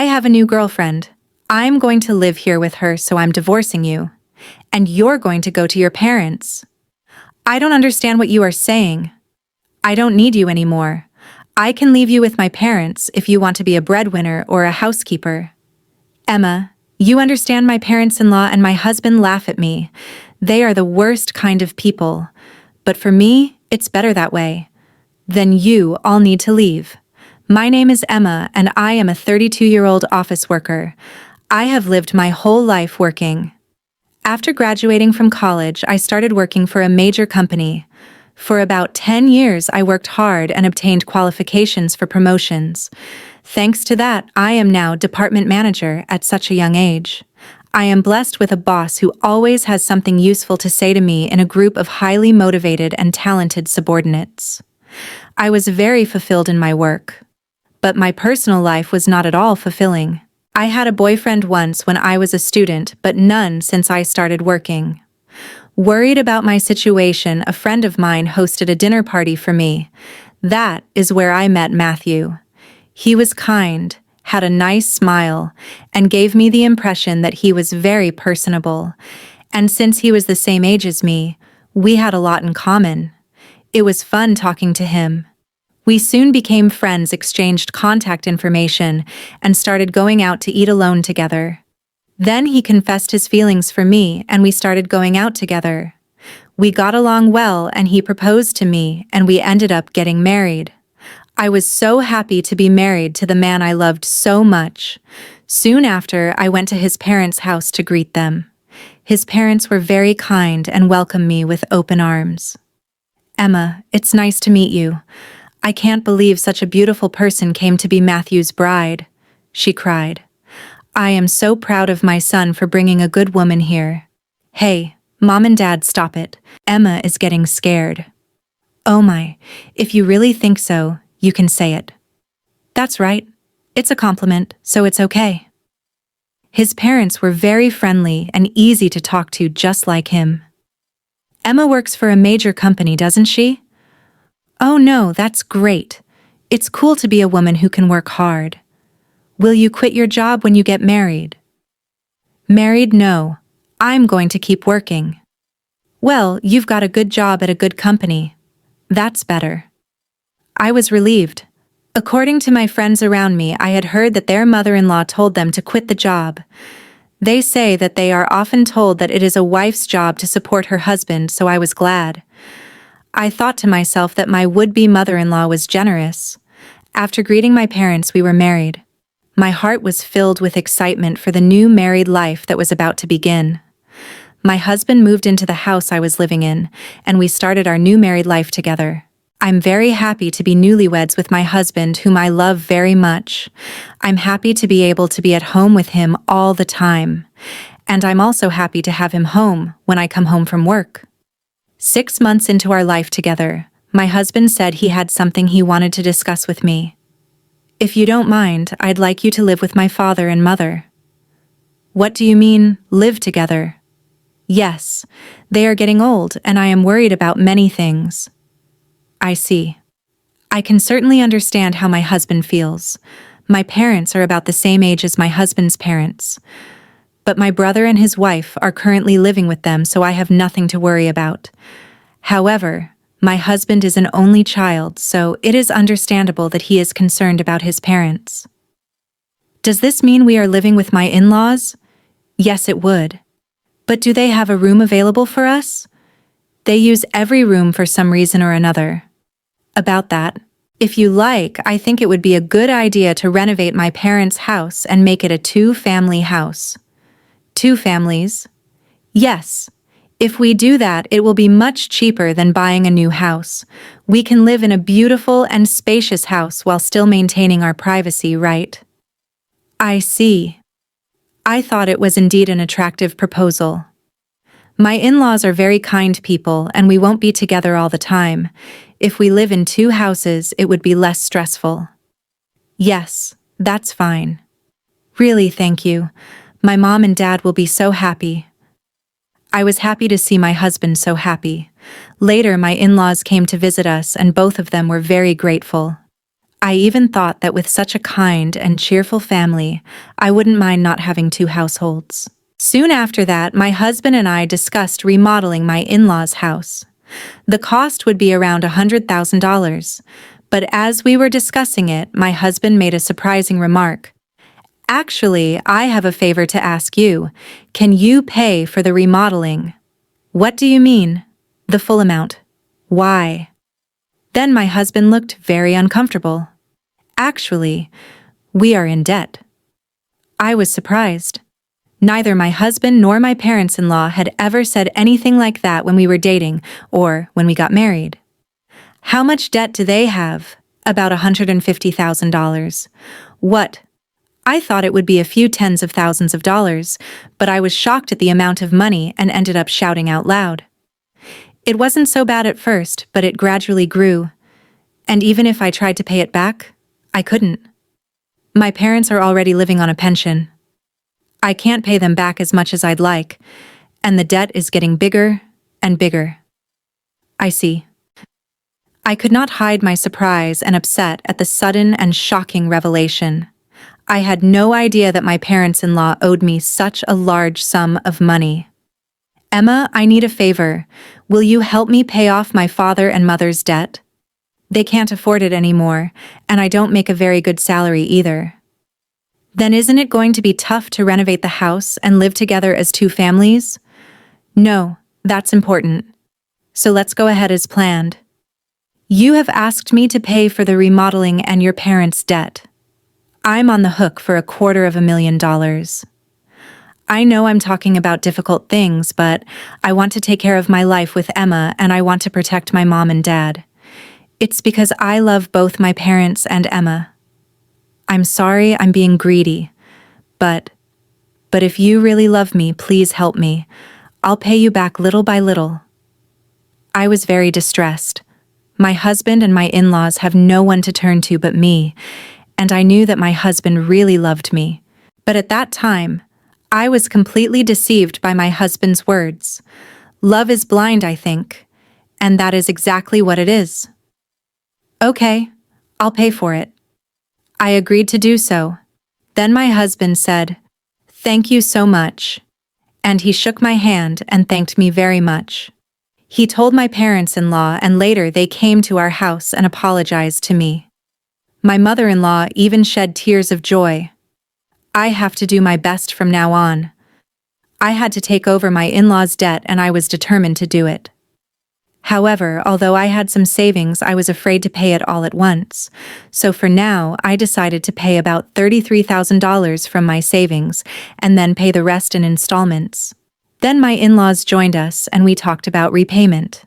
I have a new girlfriend. I'm going to live here with her, so I'm divorcing you. And you're going to go to your parents. I don't understand what you are saying. I don't need you anymore. I can leave you with my parents if you want to be a breadwinner or a housekeeper. Emma, you understand my parents-in-law and my husband laugh at me. They are the worst kind of people. But for me, it's better that way. Then you all need to leave. My name is Emma and I am a 32-year-old office worker. I have lived my whole life working. After graduating from college, I started working for a major company. For about 10 years, I worked hard and obtained qualifications for promotions. Thanks to that, I am now department manager at such a young age. I am blessed with a boss who always has something useful to say to me in a group of highly motivated and talented subordinates. I was very fulfilled in my work. But my personal life was not at all fulfilling. I had a boyfriend once when I was a student, but none since I started working. Worried about my situation, a friend of mine hosted a dinner party for me. That is where I met Matthew. He was kind, had a nice smile, and gave me the impression that he was very personable. And since he was the same age as me, we had a lot in common. It was fun talking to him. We soon became friends, exchanged contact information, and started going out to eat alone together. Then he confessed his feelings for me and we started going out together. We got along well and he proposed to me and we ended up getting married. I was so happy to be married to the man I loved so much. Soon after, I went to his parents' house to greet them. His parents were very kind and welcomed me with open arms. Emma, it's nice to meet you. I can't believe such a beautiful person came to be Matthew's bride, she cried. I am so proud of my son for bringing a good woman here. Hey, Mom and Dad, stop it. Emma is getting scared. Oh my, if you really think so, you can say it. That's right. It's a compliment, so it's okay. His parents were very friendly and easy to talk to, just like him. Emma works for a major company, doesn't she? Oh no, that's great. It's cool to be a woman who can work hard. Will you quit your job when you get married? Married? No. I'm going to keep working. Well, you've got a good job at a good company. That's better. I was relieved. According to my friends around me, I had heard that their mother-in-law told them to quit the job. They say that they are often told that it is a wife's job to support her husband, so I was glad. I thought to myself that my would-be mother-in-law was generous. After greeting my parents, we were married. My heart was filled with excitement for the new married life that was about to begin. My husband moved into the house I was living in, and we started our new married life together. I'm very happy to be newlyweds with my husband, whom I love very much. I'm happy to be able to be at home with him all the time. And I'm also happy to have him home when I come home from work. 6 months into our life together, my husband said he had something he wanted to discuss with me. If you don't mind, I'd like you to live with my father and mother. What do you mean, live together? Yes, they are getting old and I am worried about many things. I see. I can certainly understand how my husband feels. My parents are about the same age as my husband's parents. But my brother and his wife are currently living with them, so I have nothing to worry about. However, my husband is an only child, so it is understandable that he is concerned about his parents. Does this mean we are living with my in-laws? Yes, it would. But do they have a room available for us? They use every room for some reason or another. About that, if you like, I think it would be a good idea to renovate my parents' house and make it a 2-family house. 2 families? Yes. If we do that, it will be much cheaper than buying a new house. We can live in a beautiful and spacious house while still maintaining our privacy, right? I see. I thought it was indeed an attractive proposal. My in-laws are very kind people and we won't be together all the time. If we live in 2 houses, it would be less stressful. Yes, that's fine. Really, thank you. My mom and dad will be so happy. I was happy to see my husband so happy. Later, my in-laws came to visit us and both of them were very grateful. I even thought that with such a kind and cheerful family, I wouldn't mind not having two households. Soon after that, my husband and I discussed remodeling my in-laws' house. The cost would be around $100,000, but as we were discussing it, my husband made a surprising remark. Actually, I have a favor to ask you. Can you pay for the remodeling? What do you mean? The full amount. Why? Then my husband looked very uncomfortable. Actually, we are in debt. I was surprised. Neither my husband nor my parents-in-law had ever said anything like that when we were dating or when we got married. How much debt do they have? About $150,000. What? I thought it would be a few tens of thousands of dollars, but I was shocked at the amount of money and ended up shouting out loud. It wasn't so bad at first, but it gradually grew. And even if I tried to pay it back, I couldn't. My parents are already living on a pension. I can't pay them back as much as I'd like, and the debt is getting bigger and bigger. I see. I could not hide my surprise and upset at the sudden and shocking revelation. I had no idea that my parents-in-law owed me such a large sum of money. Emma, I need a favor. Will you help me pay off my father and mother's debt? They can't afford it anymore, and I don't make a very good salary either. Then isn't it going to be tough to renovate the house and live together as two families? No, that's important. So let's go ahead as planned. You have asked me to pay for the remodeling and your parents' debt. I'm on the hook for $250,000. I know I'm talking about difficult things, but I want to take care of my life with Emma and I want to protect my mom and dad. It's because I love both my parents and Emma. I'm sorry I'm being greedy, but if you really love me, please help me. I'll pay you back little by little. I was very distressed. My husband and my in-laws have no one to turn to but me, and I knew that my husband really loved me. But at that time, I was completely deceived by my husband's words. Love is blind, I think, and that is exactly what it is. Okay, I'll pay for it. I agreed to do so. Then my husband said, "Thank you so much." And he shook my hand and thanked me very much. He told my parents-in-law and later they came to our house and apologized to me. My mother-in-law even shed tears of joy. I have to do my best from now on. I had to take over my in-laws' debt and I was determined to do it. However, although I had some savings, I was afraid to pay it all at once. So for now, I decided to pay about $33,000 from my savings and then pay the rest in installments. Then my in-laws joined us and we talked about repayment.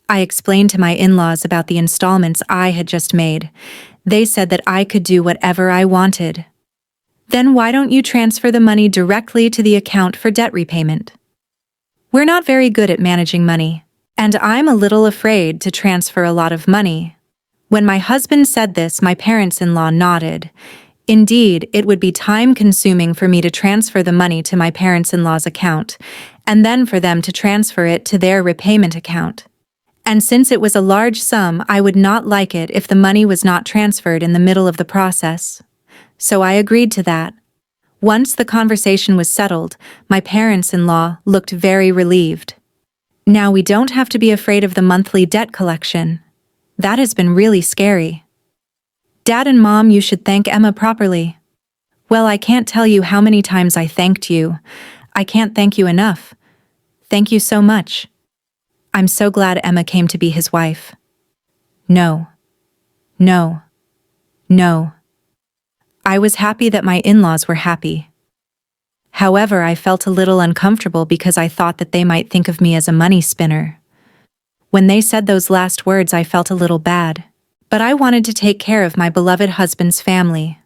I explained to my in-laws about the installments I had just made. They said that I could do whatever I wanted. Then why don't you transfer the money directly to the account for debt repayment? We're not very good at managing money. And I'm a little afraid to transfer a lot of money. When my husband said this, my parents-in-law nodded. Indeed, it would be time-consuming for me to transfer the money to my parents-in-law's account, and then for them to transfer it to their repayment account. And since it was a large sum, I would not like it if the money was not transferred in the middle of the process. So I agreed to that. Once the conversation was settled, my parents-in-law looked very relieved. Now we don't have to be afraid of the monthly debt collection. That has been really scary. Dad and Mom, you should thank Emma properly. Well, I can't tell you how many times I thanked you. I can't thank you enough. Thank you so much. I'm so glad Emma came to be his wife. No. No. No. I was happy that my in-laws were happy. However, I felt a little uncomfortable because I thought that they might think of me as a money spinner. When they said those last words, I felt a little bad. But I wanted to take care of my beloved husband's family.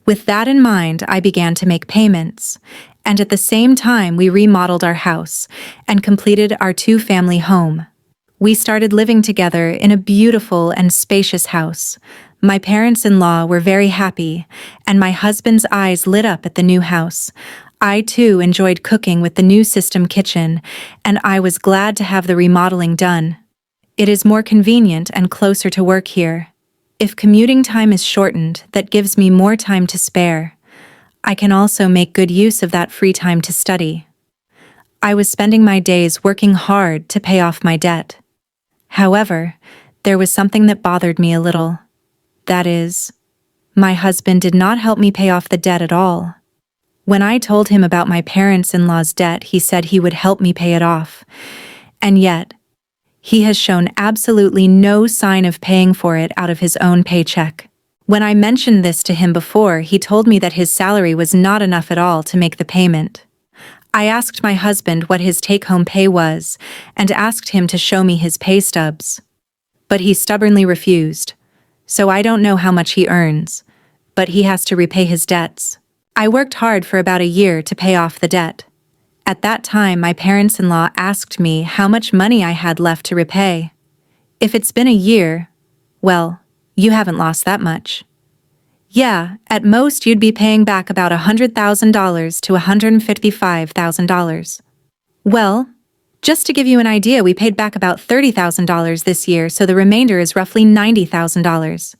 With that in mind, I began to make payments. And at the same time, we remodeled our house and completed our two-family home. We started living together in a beautiful and spacious house. My parents-in-law were very happy, and my husband's eyes lit up at the new house. I too enjoyed cooking with the new system kitchen, and I was glad to have the remodeling done. It is more convenient and closer to work here. If commuting time is shortened, that gives me more time to spare. I can also make good use of that free time to study. I was spending my days working hard to pay off my debt. However, there was something that bothered me a little. That is, my husband did not help me pay off the debt at all. When I told him about my parents-in-law's debt, he said he would help me pay it off. And yet, he has shown absolutely no sign of paying for it out of his own paycheck. When I mentioned this to him before, he told me that his salary was not enough at all to make the payment. I asked my husband what his take-home pay was and asked him to show me his pay stubs. But he stubbornly refused. So I don't know how much he earns, but he has to repay his debts. I worked hard for about a year to pay off the debt. At that time, my parents-in-law asked me how much money I had left to repay. If it's been a year, well, you haven't lost that much. Yeah, at most you'd be paying back about $100,000 to $155,000. Well, just to give you an idea, we paid back about $30,000 this year, so the remainder is roughly $90,000.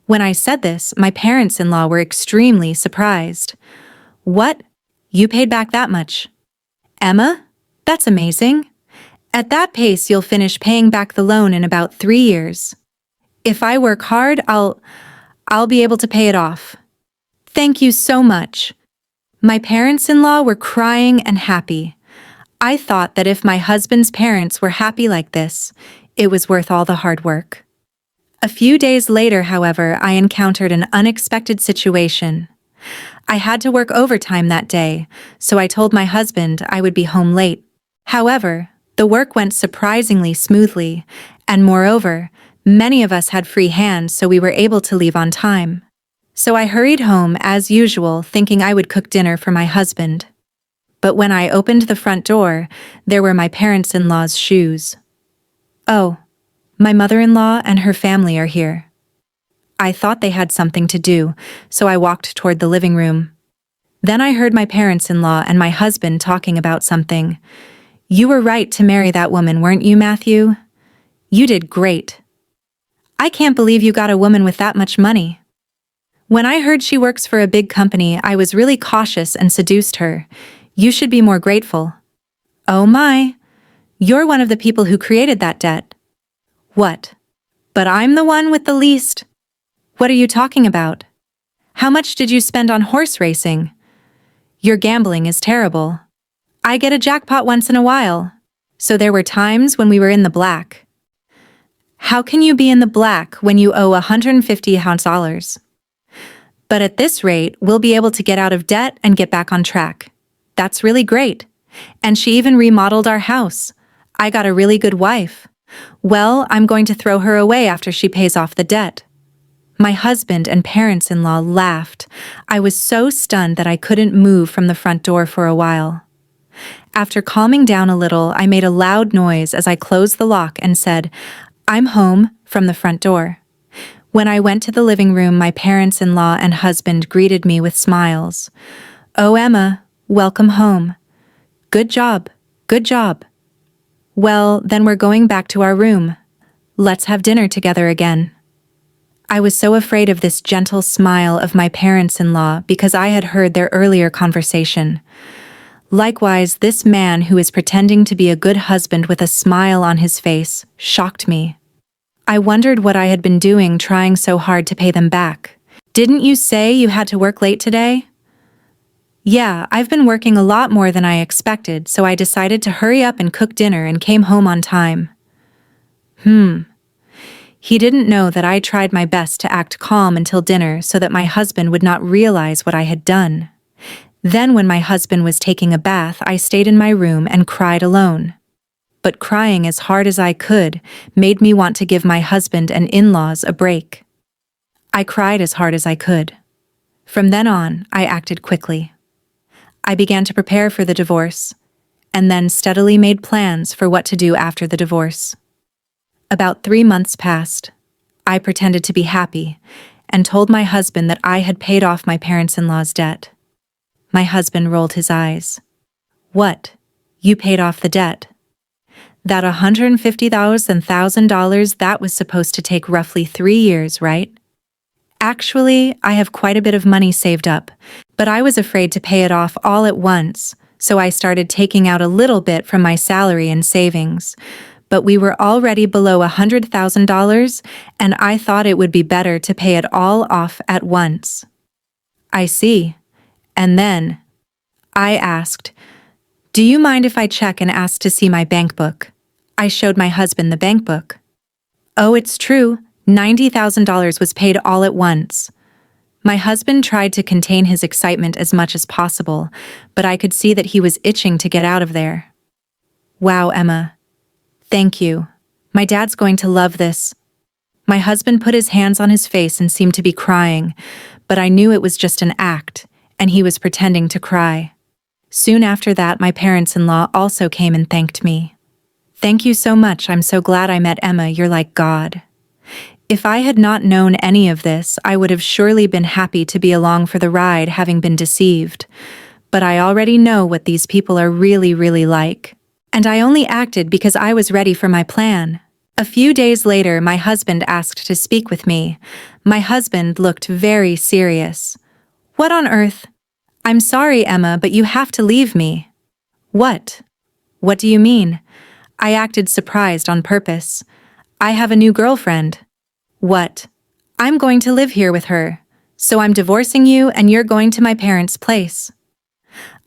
When I said this, my parents-in-law were extremely surprised. What? You paid back that much? Emma? That's amazing. At that pace, you'll finish paying back the loan in about 3 years. If I work hard, I'll be able to pay it off. Thank you so much. My parents-in-law were crying and happy. I thought that if my husband's parents were happy like this, it was worth all the hard work. A few days later, however, I encountered an unexpected situation. I had to work overtime that day, so I told my husband I would be home late. However, the work went surprisingly smoothly, and moreover, many of us had free hands, so we were able to leave on time. So I hurried home as usual, thinking I would cook dinner for my husband. But when I opened the front door, there were my parents-in-law's shoes. Oh, my mother-in-law and her family are here. I thought they had something to do, so I walked toward the living room. Then I heard my parents-in-law and my husband talking about something. You were right to marry that woman, weren't you, Matthew? You did great. I can't believe you got a woman with that much money. When I heard she works for a big company, I was really cautious and seduced her. You should be more grateful. Oh my, you're one of the people who created that debt. What? But I'm the one with the least. What are you talking about? How much did you spend on horse racing? Your gambling is terrible. I get a jackpot once in a while. So there were times when we were in the black. How can you be in the black when you owe $150,000? But at this rate, we'll be able to get out of debt and get back on track. That's really great. And she even remodeled our house. I got a really good wife. Well, I'm going to throw her away after she pays off the debt. My husband and parents-in-law laughed. I was so stunned that I couldn't move from the front door for a while. After calming down a little, I made a loud noise as I closed the lock and said, I'm home, from the front door. When I went to the living room, my parents-in-law and husband greeted me with smiles. Oh, Emma, welcome home. Good job, good job. Well, then we're going back to our room. Let's have dinner together again. I was so afraid of this gentle smile of my parents-in-law because I had heard their earlier conversation. Likewise, this man who is pretending to be a good husband with a smile on his face shocked me. I wondered what I had been doing trying so hard to pay them back. Didn't you say you had to work late today? Yeah, I've been working a lot more than I expected, so I decided to hurry up and cook dinner and came home on time. He didn't know that I tried my best to act calm until dinner so that my husband would not realize what I had done. Then when my husband was taking a bath, I stayed in my room and cried alone. But crying as hard as I could made me want to give my husband and in-laws a break. I cried as hard as I could. From then on, I acted quickly. I began to prepare for the divorce, and then steadily made plans for what to do after the divorce. About 3 months passed. I pretended to be happy and told my husband that I had paid off my parents-in-law's debt. My husband rolled his eyes. What? You paid off the debt? That $150,000, that was supposed to take roughly 3 years, right? Actually, I have quite a bit of money saved up, but I was afraid to pay it off all at once, so I started taking out a little bit from my salary and savings. But we were already below $100,000, and I thought it would be better to pay it all off at once. I see. And then I asked, "Do you mind if I check and ask to see my bank book?" I showed my husband the bank book. Oh, it's true. $90,000 was paid all at once. My husband tried to contain his excitement as much as possible, but I could see that he was itching to get out of there. Wow, Emma. Thank you. My dad's going to love this. My husband put his hands on his face and seemed to be crying, but I knew it was just an act, and he was pretending to cry. Soon after that, my parents-in-law also came and thanked me. Thank you so much. I'm so glad I met Emma. You're like God. If I had not known any of this, I would have surely been happy to be along for the ride, having been deceived. But I already know what these people are really like. And I only acted because I was ready for my plan. A few days later, my husband asked to speak with me. My husband looked very serious. What on earth? I'm sorry, Emma, but you have to leave me. What? What do you mean? I acted surprised on purpose. I have a new girlfriend. What? I'm going to live here with her. So I'm divorcing you and you're going to my parents' place.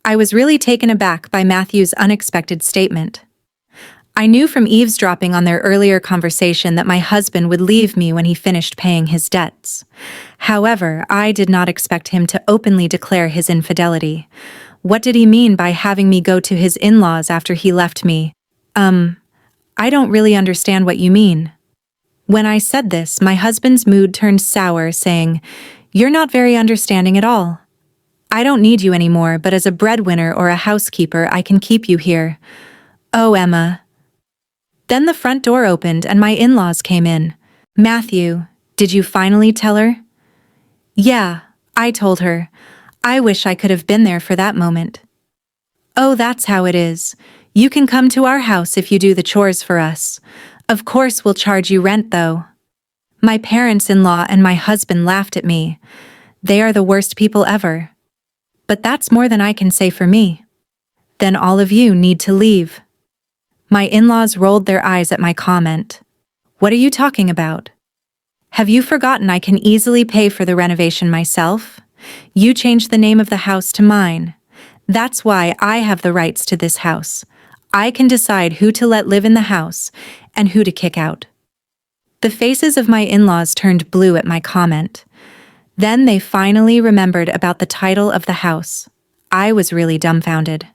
I was really taken aback by Matthew's unexpected statement. I knew from eavesdropping on their earlier conversation that my husband would leave me when he finished paying his debts. However, I did not expect him to openly declare his infidelity. What did he mean by having me go to his in-laws after he left me? I don't really understand what you mean. When I said this, my husband's mood turned sour, saying, "You're not very understanding at all. I don't need you anymore, but as a breadwinner or a housekeeper, I can keep you here." Oh, Emma. Then the front door opened and my in-laws came in. Matthew, did you finally tell her? Yeah, I told her. I wish I could have been there for that moment. Oh, that's how it is. You can come to our house if you do the chores for us. Of course we'll charge you rent, though. My parents-in-law and my husband laughed at me. They are the worst people ever. But that's more than I can say for me. Then all of you need to leave. My in-laws rolled their eyes at my comment. What are you talking about? Have you forgotten I can easily pay for the renovation myself? You changed the name of the house to mine. That's why I have the rights to this house. I can decide who to let live in the house and who to kick out. The faces of my in-laws turned blue at my comment. Then they finally remembered about the title of the house. I was really dumbfounded.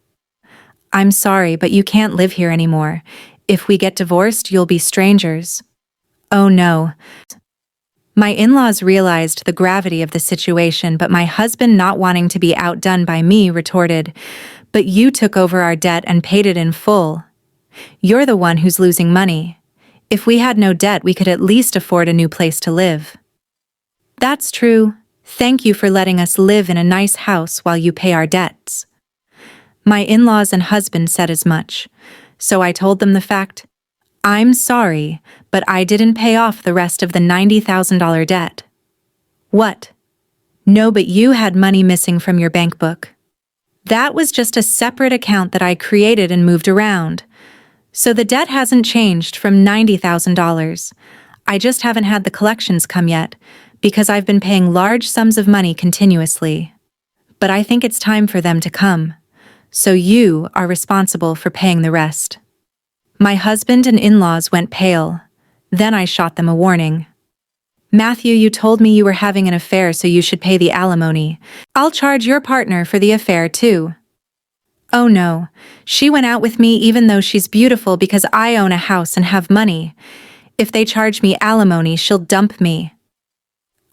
I'm sorry, but you can't live here anymore. If we get divorced, you'll be strangers. Oh no. My in-laws realized the gravity of the situation, but my husband, not wanting to be outdone by me, retorted, "But you took over our debt and paid it in full. You're the one who's losing money. If we had no debt, we could at least afford a new place to live." That's true. Thank you for letting us live in a nice house while you pay our debts. My in-laws and husband said as much, so I told them the fact. I'm sorry, but I didn't pay off the rest of the $90,000 debt. What? No, but you had money missing from your bank book. That was just a separate account that I created and moved around. So the debt hasn't changed from $90,000. I just haven't had the collections come yet, because I've been paying large sums of money continuously. But I think it's time for them to come. So you are responsible for paying the rest. My husband and in-laws went pale. Then I shot them a warning. Matthew, you told me you were having an affair, so you should pay the alimony. I'll charge your partner for the affair too. Oh no, she went out with me even though she's beautiful because I own a house and have money. If they charge me alimony, she'll dump me.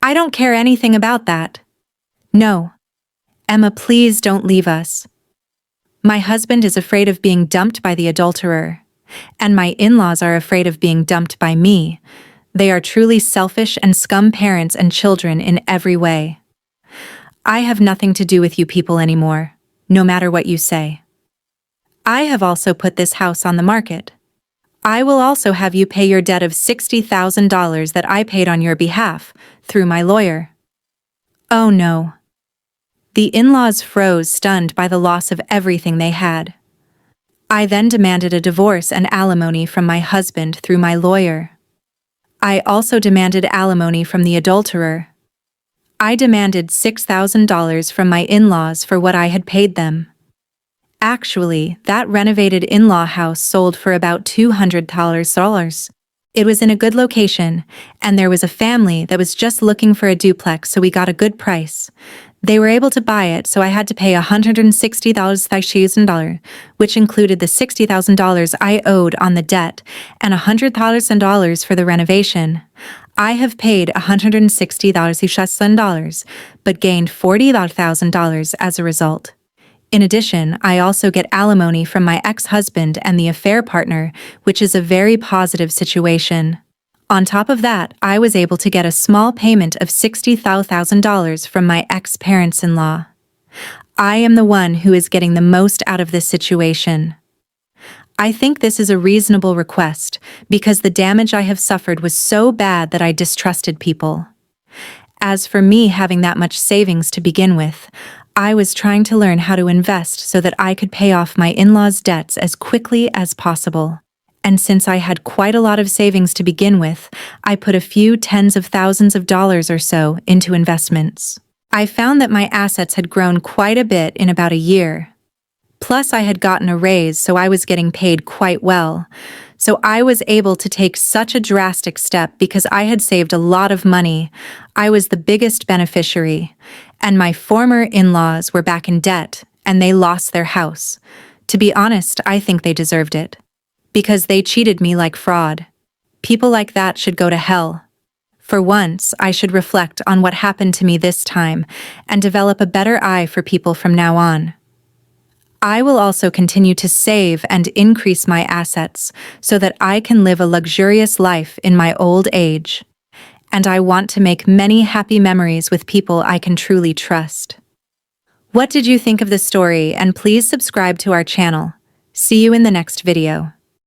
I don't care anything about that. No. Emma, please don't leave us. My husband is afraid of being dumped by the adulterer. And my in-laws are afraid of being dumped by me. They are truly selfish and scum parents and children in every way. I have nothing to do with you people anymore, no matter what you say. I have also put this house on the market. I will also have you pay your debt of $60,000 that I paid on your behalf, through my lawyer." Oh no. The in-laws froze, stunned by the loss of everything they had. I then demanded a divorce and alimony from my husband through my lawyer. I also demanded alimony from the adulterer. I demanded $6,000 from my in-laws for what I had paid them. Actually, that renovated in-law house sold for about $200,000. It was in a good location, and there was a family that was just looking for a duplex, so we got a good price. They were able to buy it, so I had to pay $160,000, which included the $60,000 I owed on the debt and $100,000 for the renovation. I have paid $160,000, but gained $40,000 as a result. In addition, I also get alimony from my ex-husband and the affair partner, which is a very positive situation. On top of that, I was able to get a small payment of $60,000 from my ex-parents-in-law. I am the one who is getting the most out of this situation. I think this is a reasonable request because the damage I have suffered was so bad that I distrusted people. As for me having that much savings to begin with, I was trying to learn how to invest so that I could pay off my in-laws' debts as quickly as possible. And since I had quite a lot of savings to begin with, I put a few tens of thousands of dollars or so into investments. I found that my assets had grown quite a bit in about a year. Plus, I had gotten a raise, so I was getting paid quite well. So I was able to take such a drastic step because I had saved a lot of money. I was the biggest beneficiary. And my former in-laws were back in debt, and they lost their house. To be honest, I think they deserved it. Because they cheated me like fraud. People like that should go to hell. For once, I should reflect on what happened to me this time and develop a better eye for people from now on. I will also continue to save and increase my assets so that I can live a luxurious life in my old age. And I want to make many happy memories with people I can truly trust. What did you think of the story? And please subscribe to our channel. See you in the next video.